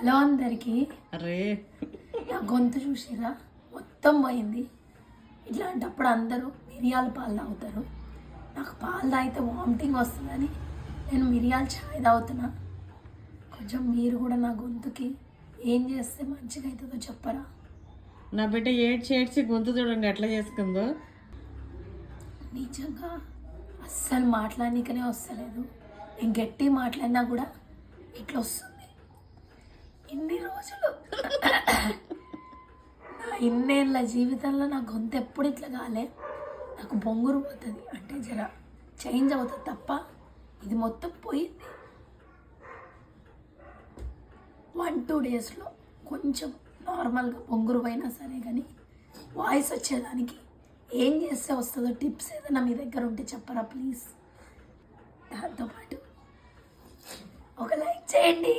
Hello అందరికి. అరే నా గొంతు చూసిరా మొత్తం పోయింది. ఇట్లాంటప్పుడు అందరూ మిరియాల పాలు తాగుతారు. నాకు పాలు తాగితే వామిటింగ్ వస్తుందని నేను మిరియాల ఛాయ్ తాగుతున్నా. కొంచెం మీరు కూడా నా గొంతుకి ఏం చేస్తే మంచిగా అవుతుందో చెప్పరా? నా బిడ్డ ఏడ్చి గొంతు చూడండి ఎట్లా చేసుకుందో. నిజంగా అస్సలు మాట్లాడనీకనే వస్తలేదు. నేను గట్టి మాట్లాడినా కూడా ఇట్లా వస్తుంది. ఇన్ని రోజులు నా ఇన్నేళ్ళ జీవితంలో నా గొంతు ఎప్పుడు ఇట్లా కాలే. నాకు బొంగురు పోతుంది అంటే జర చేంజ్ అవుతుంది తప్ప ఇది మొత్తం పోయింది. 1-2 డేస్లో కొంచెం నార్మల్గా బొంగురు పోయినా సరే కానీ వాయిస్ వచ్చేదానికి ఏం చేస్తే వస్తుందో టిప్స్ ఏదైనా మీ దగ్గర ఉంటే చెప్పరా ప్లీజ్. దాంతోపాటు ఒక లైక్ చేయండి.